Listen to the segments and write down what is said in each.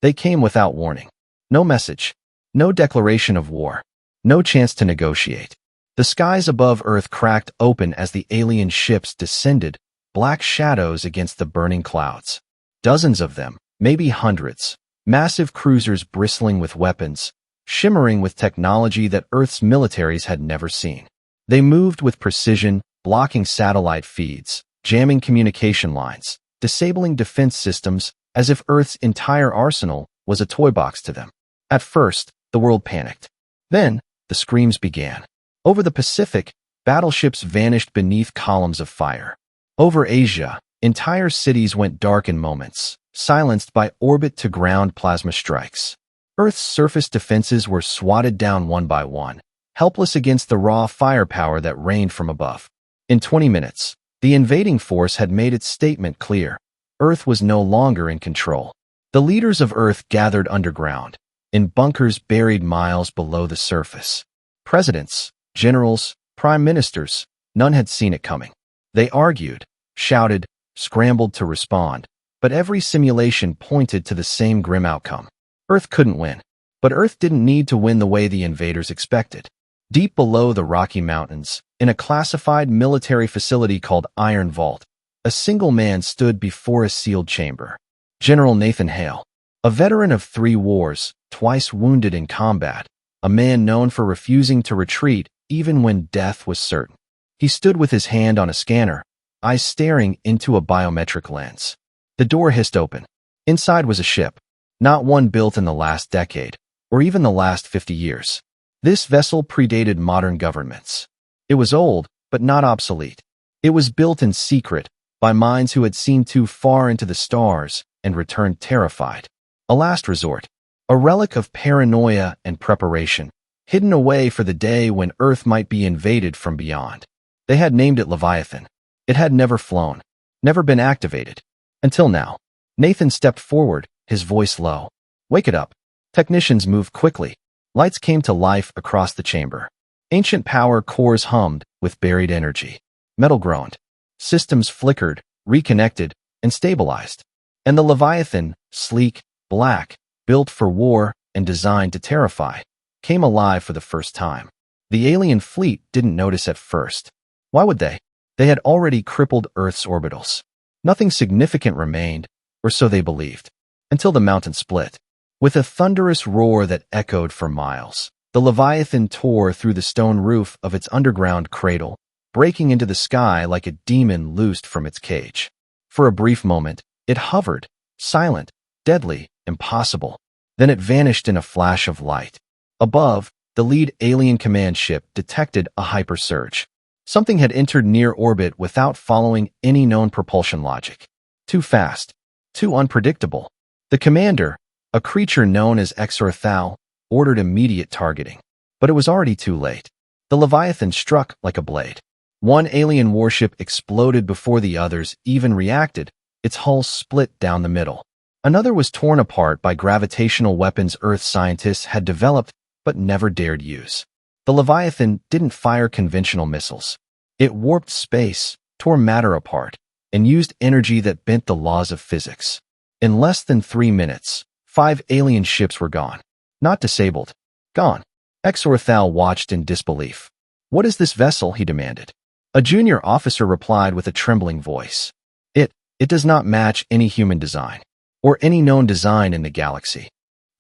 They came without warning. No message. No declaration of war. No chance to negotiate. The skies above Earth cracked open as the alien ships descended, black shadows against the burning clouds. Dozens of them, maybe hundreds. Massive cruisers bristling with weapons, shimmering with technology that Earth's militaries had never seen. They moved with precision, blocking satellite feeds, jamming communication lines, disabling defense systems as if Earth's entire arsenal was a toy box to them. At first, the world panicked. Then, the screams began. Over the Pacific, battleships vanished beneath columns of fire. Over Asia, entire cities went dark in moments, silenced by orbit-to-ground plasma strikes. Earth's surface defenses were swatted down one by one, helpless against the raw firepower that rained from above. In 20 minutes, the invading force had made its statement clear. Earth was no longer in control. The leaders of Earth gathered underground, in bunkers buried miles below the surface. Presidents, generals, prime ministers, none had seen it coming. They argued, shouted, scrambled to respond, but every simulation pointed to the same grim outcome. Earth couldn't win. But Earth didn't need to win the way the invaders expected. Deep below the Rocky Mountains, in a classified military facility called Iron Vault, a single man stood before a sealed chamber. General Nathan Hale, a veteran of 3 wars, twice wounded in combat, a man known for refusing to retreat even when death was certain. He stood with his hand on a scanner, eyes staring into a biometric lens. The door hissed open. Inside was a ship. Not one built in the last decade, or even the last 50 years. This vessel predated modern governments. It was old, but not obsolete. It was built in secret, by minds who had seen too far into the stars and returned terrified. A last resort. A relic of paranoia and preparation, hidden away for the day when Earth might be invaded from beyond. They had named it Leviathan. It had never flown, never been activated. Until now. Nathan stepped forward, his voice low. "Wake it up." Technicians moved quickly. Lights came to life across the chamber. Ancient power cores hummed with buried energy. Metal groaned. Systems flickered, reconnected, and stabilized. And the Leviathan, sleek, black, built for war and designed to terrify, came alive for the first time. The alien fleet didn't notice at first. Why would they? They had already crippled Earth's orbitals. Nothing significant remained, or so they believed. Until the mountain split. With a thunderous roar that echoed for miles, the Leviathan tore through the stone roof of its underground cradle, breaking into the sky like a demon loosed from its cage. For a brief moment, it hovered, silent, deadly, impossible. Then it vanished in a flash of light. Above, the lead alien command ship detected a hypersurge. Something had entered near orbit without following any known propulsion logic. Too fast. Too unpredictable. The commander, a creature known as Exorthal, ordered immediate targeting. But it was already too late. The Leviathan struck like a blade. One alien warship exploded before the others even reacted, its hull split down the middle. Another was torn apart by gravitational weapons Earth scientists had developed but never dared use. The Leviathan didn't fire conventional missiles. It warped space, tore matter apart, and used energy that bent the laws of physics. In less than 3 minutes, 5 alien ships were gone. Not disabled. Gone. Exorthal watched in disbelief. "What is this vessel?" he demanded. A junior officer replied with a trembling voice. It does not match any human design, or any known design in the galaxy.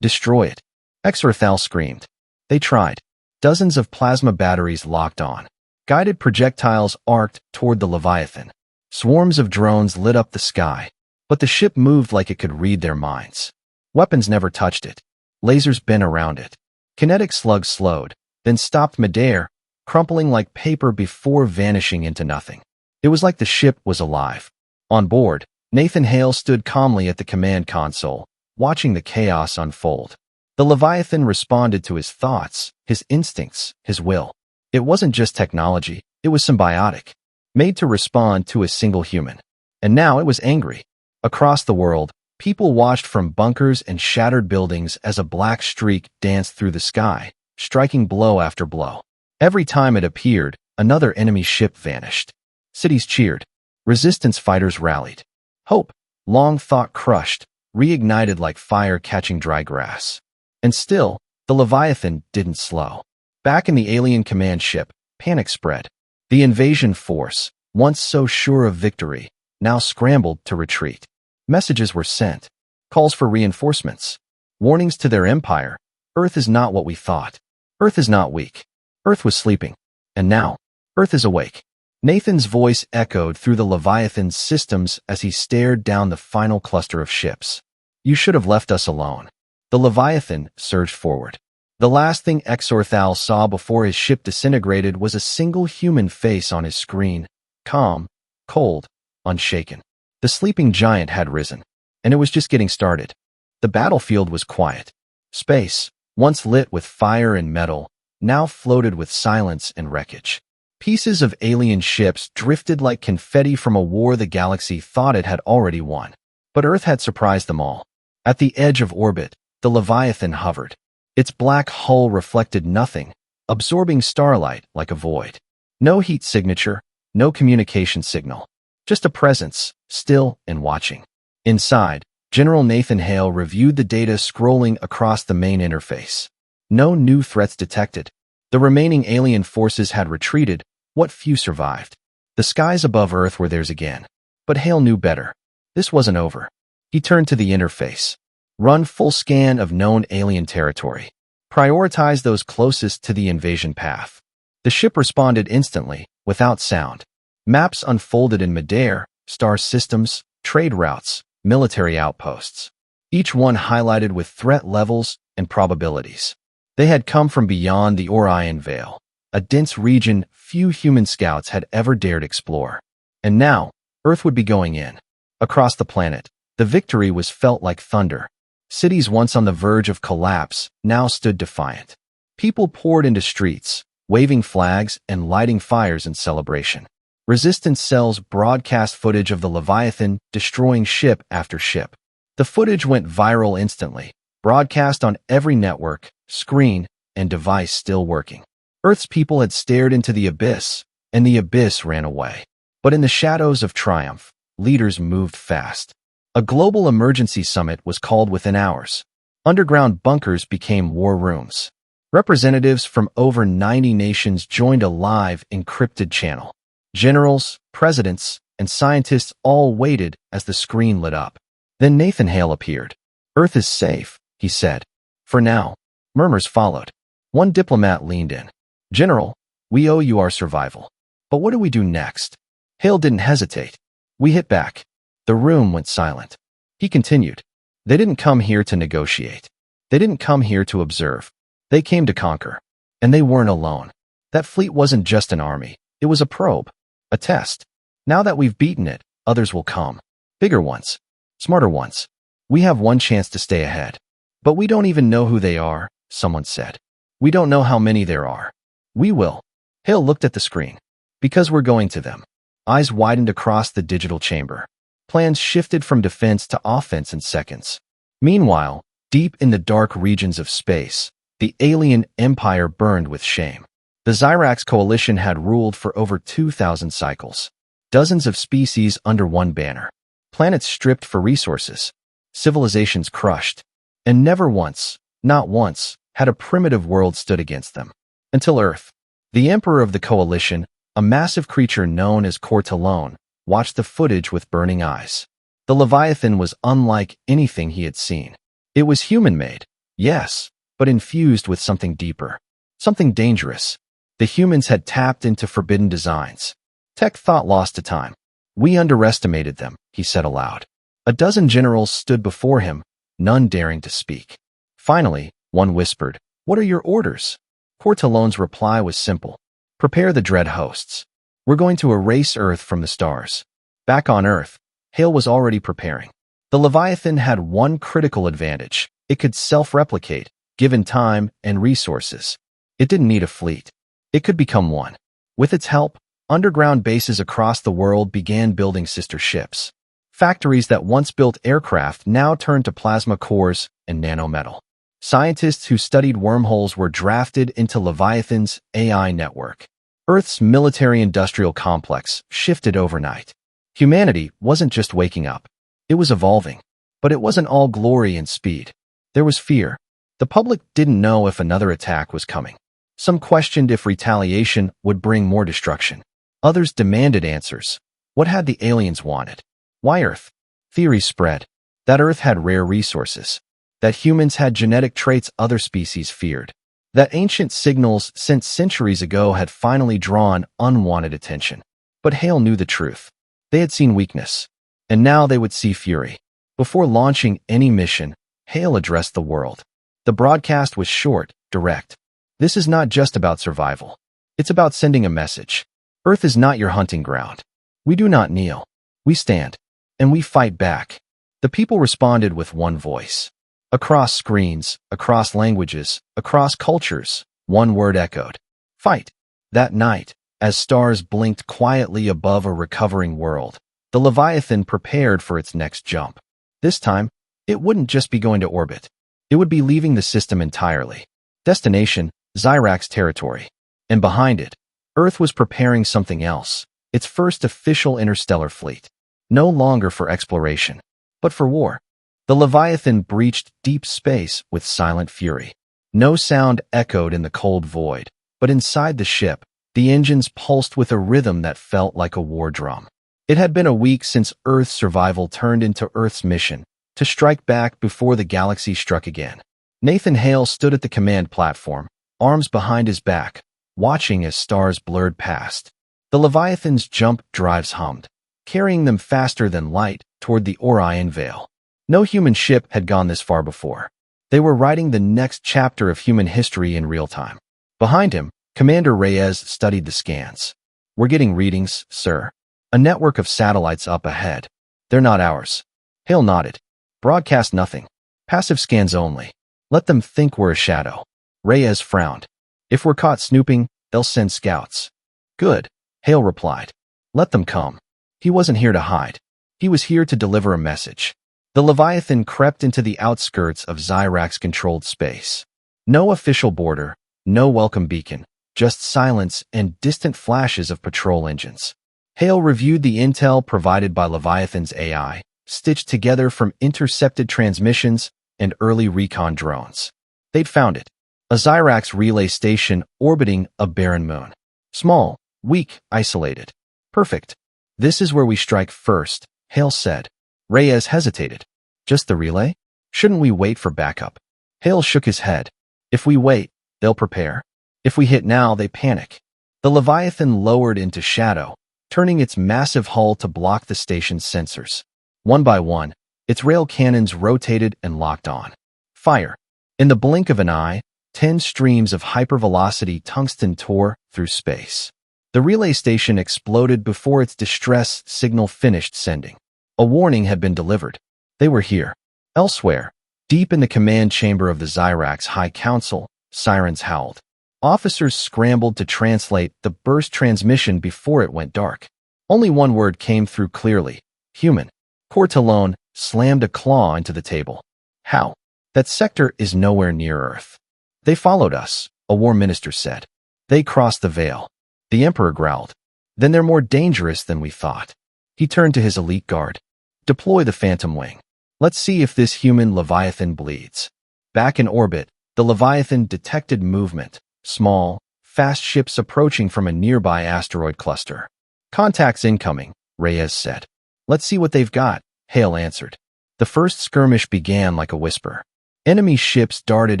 Destroy it." Exorthal screamed. They tried. Dozens of plasma batteries locked on. Guided projectiles arced toward the Leviathan. Swarms of drones lit up the sky, but the ship moved like it could read their minds. Weapons never touched it. Lasers bent around it. Kinetic slugs slowed, then stopped midair, crumpling like paper before vanishing into nothing. It was like the ship was alive. On board, Nathan Hale stood calmly at the command console, watching the chaos unfold. The Leviathan responded to his thoughts, his instincts, his will. It wasn't just technology, it was symbiotic, made to respond to a single human. And now it was angry. Across the world, people watched from bunkers and shattered buildings as a black streak danced through the sky, striking blow after blow. Every time it appeared, another enemy ship vanished. Cities cheered. Resistance fighters rallied. Hope, long thought crushed, reignited like fire catching dry grass. And still, the Leviathan didn't slow. Back in the alien command ship, panic spread. The invasion force, once so sure of victory, now scrambled to retreat. Messages were sent. Calls for reinforcements. Warnings to their empire. Earth is not what we thought. Earth is not weak. Earth was sleeping. And now, Earth is awake. Nathan's voice echoed through the Leviathan's systems as he stared down the final cluster of ships. You should have left us alone. The Leviathan surged forward. The last thing Exorthal saw before his ship disintegrated was a single human face on his screen, calm, cold, unshaken. The sleeping giant had risen, and it was just getting started. The battlefield was quiet. Space, once lit with fire and metal, now floated with silence and wreckage. Pieces of alien ships drifted like confetti from a war the galaxy thought it had already won. But Earth had surprised them all. At the edge of orbit, the Leviathan hovered. Its black hull reflected nothing, absorbing starlight like a void. No heat signature, no communication signal. Just a presence, still and watching. Inside, General Nathan Hale reviewed the data scrolling across the main interface. No new threats detected. The remaining alien forces had retreated, what few survived. The skies above Earth were theirs again. But Hale knew better. This wasn't over. He turned to the interface. Run full scan of known alien territory. Prioritize those closest to the invasion path. The ship responded instantly, without sound. Maps unfolded in midair, star systems, trade routes, military outposts. Each one highlighted with threat levels and probabilities. They had come from beyond the Orion Veil, a dense region few human scouts had ever dared explore. And now, Earth would be going in. Across the planet, the victory was felt like thunder. Cities once on the verge of collapse now stood defiant. People poured into streets, waving flags and lighting fires in celebration. Resistance cells broadcast footage of the Leviathan destroying ship after ship. The footage went viral instantly, broadcast on every network, screen, and device still working. Earth's people had stared into the abyss, and the abyss ran away. But in the shadows of triumph, leaders moved fast. A global emergency summit was called within hours. Underground bunkers became war rooms. Representatives from over 90 nations joined a live, encrypted channel. Generals, presidents, and scientists all waited as the screen lit up. Then Nathan Hale appeared. Earth is safe, he said. For now. Murmurs followed. One diplomat leaned in. General, we owe you our survival. But what do we do next? Hale didn't hesitate. We hit back. The room went silent. He continued. They didn't come here to negotiate. They didn't come here to observe. They came to conquer. And they weren't alone. That fleet wasn't just an army. It was a probe. A test. Now that we've beaten it, others will come. Bigger ones. Smarter ones. We have one chance to stay ahead. But we don't even know who they are, someone said. We don't know how many there are. We will. Hale looked at the screen. Because we're going to them. Eyes widened across the digital chamber. Plans shifted from defense to offense in seconds. Meanwhile, deep in the dark regions of space, the alien empire burned with shame. The Xyrax coalition had ruled for over 2,000 cycles. Dozens of species under one banner. Planets stripped for resources. Civilizations crushed. And never once, not once, had a primitive world stood against them. Until Earth. The emperor of the coalition, a massive creature known as Cortalone, watched the footage with burning eyes. The Leviathan was unlike anything he had seen. It was human-made, yes, but infused with something deeper. Something dangerous. The humans had tapped into forbidden designs. Tech thought lost to time. We underestimated them, he said aloud. A dozen generals stood before him, none daring to speak. Finally, one whispered, "What are your orders?" Cortalone's reply was simple. "Prepare the dread hosts. We're going to erase Earth from the stars." Back on Earth, Hale was already preparing. The Leviathan had one critical advantage. It could self-replicate, given time and resources. It didn't need a fleet. It could become one. With its help, underground bases across the world began building sister ships. Factories that once built aircraft now turned to plasma cores and nanometal. Scientists who studied wormholes were drafted into Leviathan's AI network. Earth's military-industrial complex shifted overnight. Humanity wasn't just waking up. It was evolving. But it wasn't all glory and speed. There was fear. The public didn't know if another attack was coming. Some questioned if retaliation would bring more destruction. Others demanded answers. What had the aliens wanted? Why Earth? Theories spread that Earth had rare resources, that humans had genetic traits other species feared, that ancient signals sent centuries ago had finally drawn unwanted attention. But Hale knew the truth. They had seen weakness, and now they would see fury. Before launching any mission, Hale addressed the world. The broadcast was short, direct. This is not just about survival. It's about sending a message. Earth is not your hunting ground. We do not kneel. We stand. And we fight back. The people responded with one voice. Across screens, across languages, across cultures, one word echoed. Fight. That night, as stars blinked quietly above a recovering world, the Leviathan prepared for its next jump. This time, it wouldn't just be going to orbit. It would be leaving the system entirely. Destination, Zyrax territory. And behind it, Earth was preparing something else, its first official interstellar fleet. No longer for exploration, but for war. The Leviathan breached deep space with silent fury. No sound echoed in the cold void, but inside the ship, the engines pulsed with a rhythm that felt like a war drum. It had been a week since Earth's survival turned into Earth's mission, to strike back before the galaxy struck again. Nathan Hale stood at the command platform, arms behind his back, watching as stars blurred past. The Leviathan's jump drives hummed, carrying them faster than light toward the Orion Veil. No human ship had gone this far before. They were writing the next chapter of human history in real time. Behind him, Commander Reyes studied the scans. We're getting readings, sir. A network of satellites up ahead. They're not ours. Hale nodded. Broadcast nothing. Passive scans only. Let them think we're a shadow. Reyes frowned. If we're caught snooping, they'll send scouts. Good, Hale replied. Let them come. He wasn't here to hide. He was here to deliver a message. The Leviathan crept into the outskirts of Zyrax-controlled space. No official border, no welcome beacon, just silence and distant flashes of patrol engines. Hale reviewed the intel provided by Leviathan's AI, stitched together from intercepted transmissions and early recon drones. They'd found it. A Zyrax relay station orbiting a barren moon. Small, weak, isolated. Perfect. This is where we strike first, Hale said. Reyes hesitated. Just the relay? Shouldn't we wait for backup? Hale shook his head. If we wait, they'll prepare. If we hit now, they panic. The Leviathan lowered into shadow, turning its massive hull to block the station's sensors. One by one, its rail cannons rotated and locked on. Fire. In the blink of an eye, 10 streams of hypervelocity tungsten tore through space. The relay station exploded before its distress signal finished sending. A warning had been delivered. They were here. Elsewhere, deep in the command chamber of the Zyrax High Council, sirens howled. Officers scrambled to translate the burst transmission before it went dark. Only one word came through clearly. Human. Cortalone slammed a claw into the table. How? That sector is nowhere near Earth. They followed us, a war minister said. They crossed the veil. The Emperor growled. Then they're more dangerous than we thought. He turned to his elite guard. Deploy the Phantom Wing. Let's see if this human Leviathan bleeds. Back in orbit, the Leviathan detected movement. Small, fast ships approaching from a nearby asteroid cluster. Contacts incoming, Reyes said. Let's see what they've got, Hale answered. The first skirmish began like a whisper. Enemy ships darted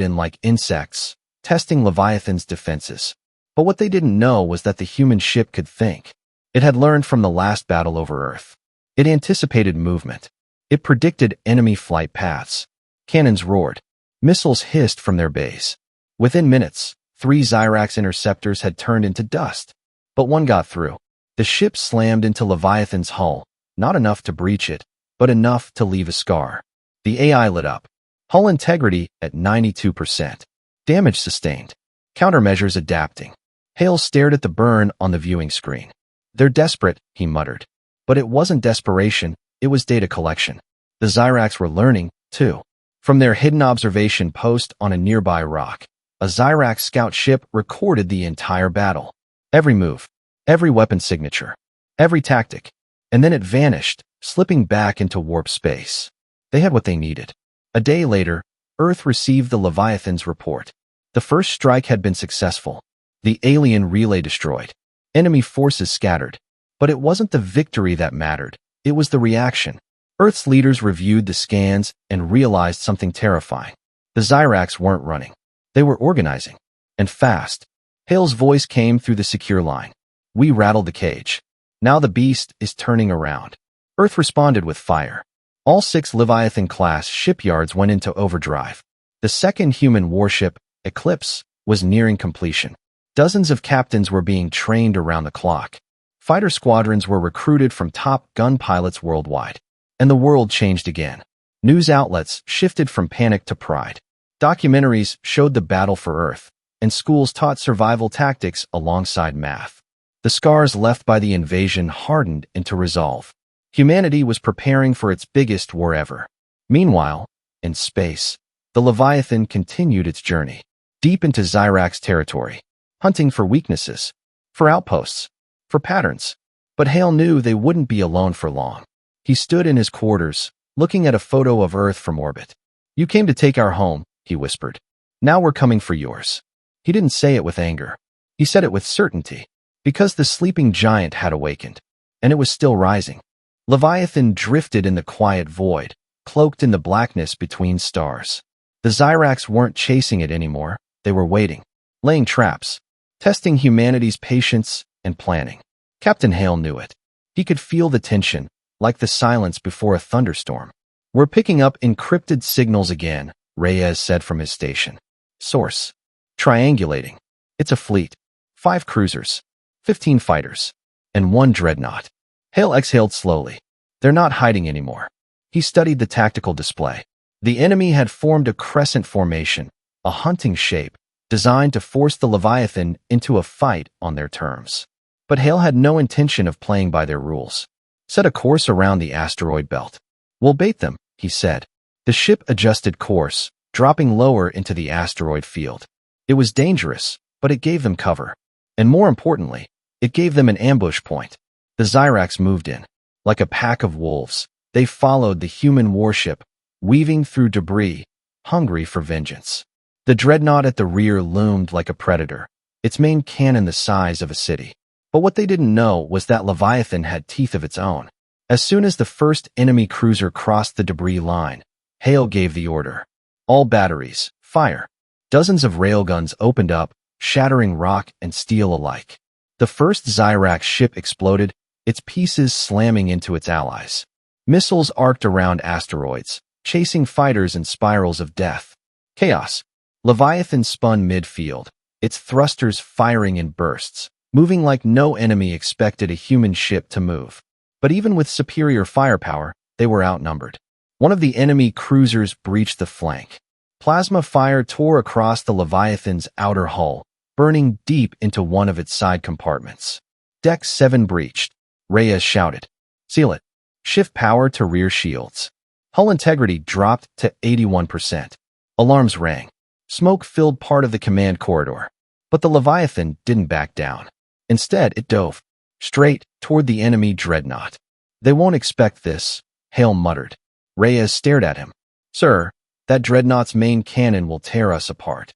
in like insects, testing Leviathan's defenses. But what they didn't know was that the human ship could think. It had learned from the last battle over Earth. It anticipated movement. It predicted enemy flight paths. Cannons roared. Missiles hissed from their bays. Within minutes, 3 Zyrax interceptors had turned into dust. But one got through. The ship slammed into Leviathan's hull, not enough to breach it, but enough to leave a scar. The AI lit up. Hull integrity at 92%. Damage sustained. Countermeasures adapting. Hale stared at the burn on the viewing screen. They're desperate, he muttered. But it wasn't desperation, it was data collection. The Zyrax were learning, too. From their hidden observation post on a nearby rock, a Zyrax scout ship recorded the entire battle. Every move, every weapon signature, every tactic. And then it vanished, slipping back into warp space. They had what they needed. A day later, Earth received the Leviathan's report. The first strike had been successful. The alien relay destroyed. Enemy forces scattered. But it wasn't the victory that mattered. It was the reaction. Earth's leaders reviewed the scans and realized something terrifying. The Zyrax weren't running. They were organizing. And fast. Hale's voice came through the secure line. We rattled the cage. Now the beast is turning around. Earth responded with fire. All 6 Leviathan-class shipyards went into overdrive. The second human warship, Eclipse, was nearing completion. Dozens of captains were being trained around the clock. Fighter squadrons were recruited from top gun pilots worldwide. And the world changed again. News outlets shifted from panic to pride. Documentaries showed the battle for Earth, and schools taught survival tactics alongside math. The scars left by the invasion hardened into resolve. Humanity was preparing for its biggest war ever. Meanwhile, in space, the Leviathan continued its journey, deep into Zyrax territory, hunting for weaknesses, for outposts, for patterns. But Hale knew they wouldn't be alone for long. He stood in his quarters, looking at a photo of Earth from orbit. You came to take our home, he whispered. Now we're coming for yours. He didn't say it with anger. He said it with certainty, because the sleeping giant had awakened, and it was still rising. Leviathan drifted in the quiet void, cloaked in the blackness between stars. The Zyrax weren't chasing it anymore. They were waiting, laying traps, testing humanity's patience and planning. Captain Hale knew it. He could feel the tension, like the silence before a thunderstorm. We're picking up encrypted signals again, Reyes said from his station. Source. Triangulating. It's a fleet. 5 cruisers, 15 fighters, and 1 dreadnought. Hale exhaled slowly. They're not hiding anymore. He studied the tactical display. The enemy had formed a crescent formation, a hunting shape, designed to force the Leviathan into a fight on their terms. But Hale had no intention of playing by their rules. Set a course around the asteroid belt. We'll bait them, he said. The ship adjusted course, dropping lower into the asteroid field. It was dangerous, but it gave them cover. And more importantly, it gave them an ambush point. The Zyrax moved in. Like a pack of wolves, they followed the human warship, weaving through debris, hungry for vengeance. The dreadnought at the rear loomed like a predator, its main cannon the size of a city. But what they didn't know was that Leviathan had teeth of its own. As soon as the first enemy cruiser crossed the debris line, Hale gave the order. All batteries, fire. Dozens of railguns opened up, shattering rock and steel alike. The first Zyrax ship exploded, its pieces slamming into its allies. Missiles arced around asteroids, chasing fighters in spirals of death. Chaos. Leviathan spun mid-field, its thrusters firing in bursts, moving like no enemy expected a human ship to move. But even with superior firepower, they were outnumbered. One of the enemy cruisers breached the flank. Plasma fire tore across the Leviathan's outer hull, burning deep into one of its side compartments. Deck 7 breached. Reyes shouted. Seal it. Shift power to rear shields. Hull integrity dropped to 81%. Alarms rang. Smoke filled part of the command corridor. But the Leviathan didn't back down. Instead, it dove straight toward the enemy dreadnought. They won't expect this, Hale muttered. Reyes stared at him. Sir, that dreadnought's main cannon will tear us apart.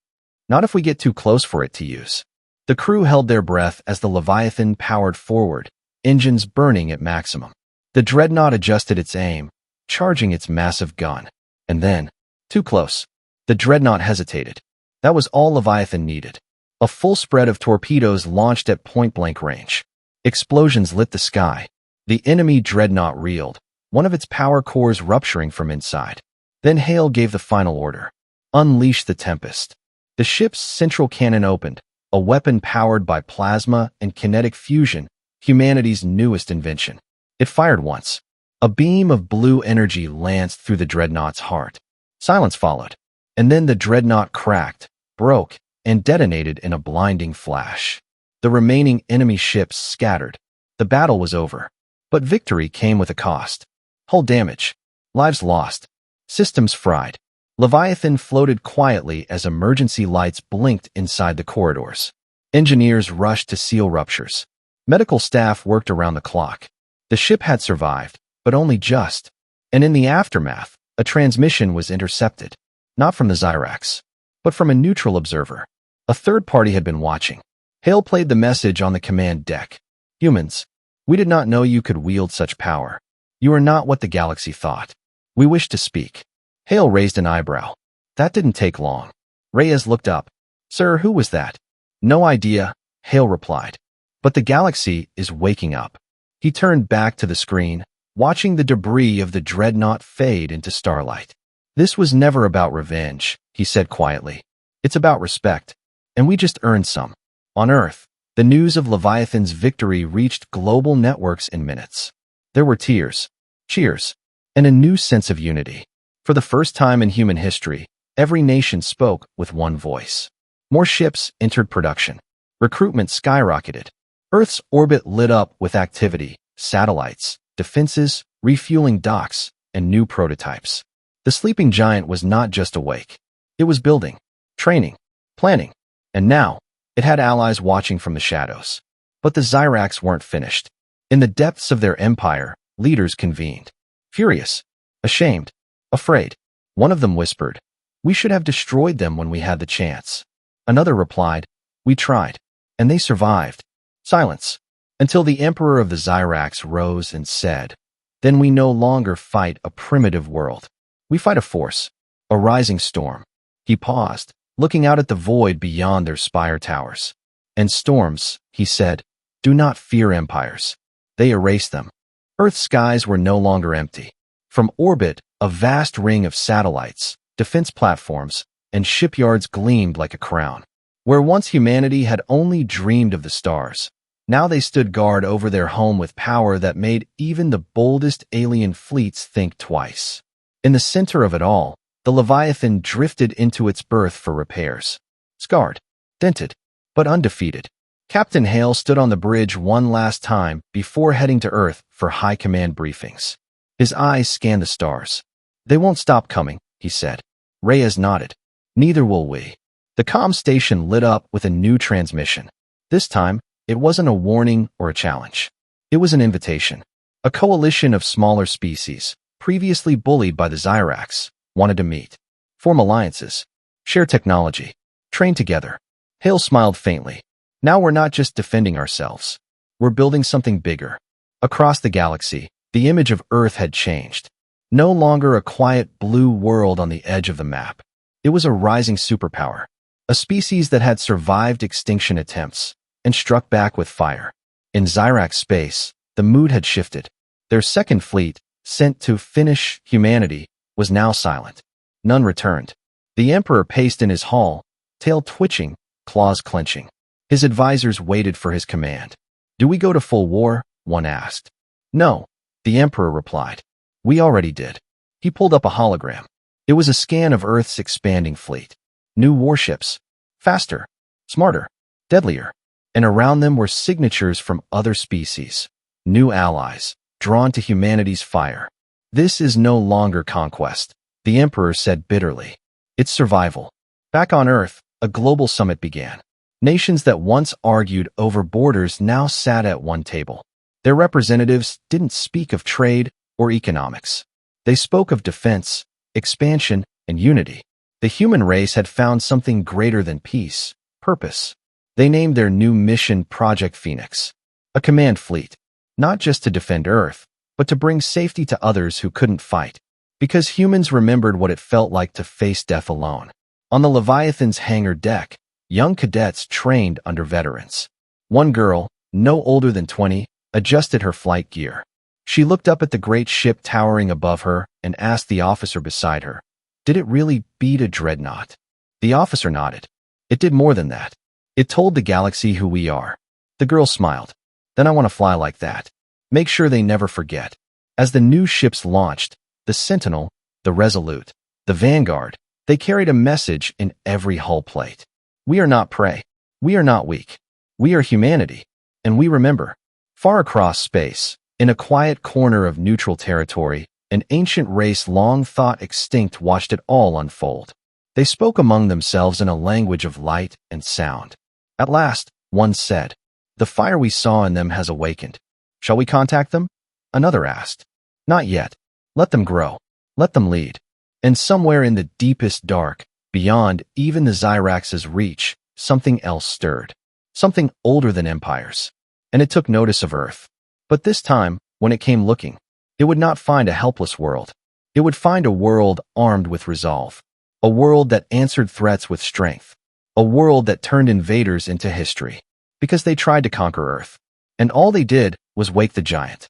Not if we get too close for it to use. The crew held their breath as the Leviathan powered forward, engines burning at maximum. The dreadnought adjusted its aim, charging its massive gun. And then, too close. The dreadnought hesitated. That was all Leviathan needed. A full spread of torpedoes launched at point-blank range. Explosions lit the sky. The enemy dreadnought reeled, one of its power cores rupturing from inside. Then Hale gave the final order. Unleash the Tempest. The ship's central cannon opened, a weapon powered by plasma and kinetic fusion, humanity's newest invention. It fired once. A beam of blue energy lanced through the dreadnought's heart. Silence followed. And then the dreadnought cracked, broke, and detonated in a blinding flash. The remaining enemy ships scattered. The battle was over. But victory came with a cost. Hull damage. Lives lost. Systems fried. Leviathan floated quietly as emergency lights blinked inside the corridors. Engineers rushed to seal ruptures. Medical staff worked around the clock. The ship had survived, but only just. And in the aftermath, A transmission was intercepted, not from the Zyrax, but from a neutral observer. A third party had been watching. Hale played the message on the command deck. Humans, we did not know you could wield such power. You are not what the galaxy thought. We wish to speak. Hale raised an eyebrow. That didn't take long. Reyes looked up. Sir, who was that? No idea, Hale replied. But the galaxy is waking up. He turned back to the screen, watching the debris of the dreadnought fade into starlight. This was never about revenge, he said quietly. It's about respect. And we just earned some. On Earth, the news of Leviathan's victory reached global networks in minutes. There were tears, cheers, and a new sense of unity. For the first time in human history, every nation spoke with one voice. More ships entered production. Recruitment skyrocketed. Earth's orbit lit up with activity, satellites, defenses, refueling docks, and new prototypes. The sleeping giant was not just awake. It was building, training, planning, and now it had allies watching from the shadows. But the Zyrax weren't finished. In the depths of their empire, leaders convened. Furious, ashamed, afraid. One of them whispered, "We should have destroyed them when we had the chance." Another replied, "We tried, and they survived." Silence, until the emperor of the Zyrax rose and said, "Then we no longer fight a primitive world. We fight a force, a rising storm." He paused, looking out at the void beyond their spire towers. "And storms," he said, "do not fear empires. They erase them." Earth's skies were no longer empty. From orbit, a vast ring of satellites, defense platforms, and shipyards gleamed like a crown. Where once humanity had only dreamed of the stars, now they stood guard over their home with power that made even the boldest alien fleets think twice. In the center of it all, the Leviathan drifted into its berth for repairs. Scarred, dented, but undefeated. Captain Hale stood on the bridge one last time before heading to Earth for high command briefings. His eyes scanned the stars. "They won't stop coming," he said. Reyes nodded. "Neither will we." The comm station lit up with a new transmission. This time, it wasn't a warning or a challenge. It was an invitation. A coalition of smaller species, previously bullied by the Zyrax, wanted to meet, form alliances, share technology, train together. Hale smiled faintly. Now we're not just defending ourselves. We're building something bigger. Across the galaxy, the image of Earth had changed. No longer a quiet blue world on the edge of the map. It was a rising superpower, a species that had survived extinction attempts and struck back with fire. In Zyrax space, the mood had shifted. Their second fleet, sent to finish humanity, was now silent. None returned. The Emperor paced in his hall, tail twitching, claws clenching. His advisors waited for his command. "Do we go to full war?" one asked. "No," the Emperor replied. "We already did." He pulled up a hologram. It was a scan of Earth's expanding fleet. New warships. Faster, smarter, deadlier. And around them were signatures from other species. New allies, drawn to humanity's fire. "This is no longer conquest," the Emperor said bitterly. "It's survival." Back on Earth, a global summit began. Nations that once argued over borders now sat at one table. Their representatives didn't speak of trade or economics. They spoke of defense, expansion, and unity. The human race had found something greater than peace, purpose. They named their new mission Project Phoenix, a command fleet, not just to defend Earth, but to bring safety to others who couldn't fight, because humans remembered what it felt like to face death alone. On the Leviathan's hangar deck, young cadets trained under veterans. One girl, no older than 20, adjusted her flight gear. She looked up at the great ship towering above her and asked the officer beside her, "Did it really beat a dreadnought?" The officer nodded. "It did more than that. It told the galaxy who we are." The girl smiled. "Then I want to fly like that. Make sure they never forget." As the new ships launched, the Sentinel, the Resolute, the Vanguard, they carried a message in every hull plate. "We are not prey. We are not weak. We are humanity. And we remember." Far across space, in a quiet corner of neutral territory, an ancient race long thought extinct watched it all unfold. They spoke among themselves in a language of light and sound. At last, one said, "The fire we saw in them has awakened. Shall we contact them?" Another asked. "Not yet. Let them grow. Let them lead." And somewhere in the deepest dark, beyond even the Zyrax's reach, something else stirred. Something older than empires. And it took notice of Earth. But this time, when it came looking, it would not find a helpless world. It would find a world armed with resolve. A world that answered threats with strength. A world that turned invaders into history. Because they tried to conquer Earth. And all they did was wake the giant.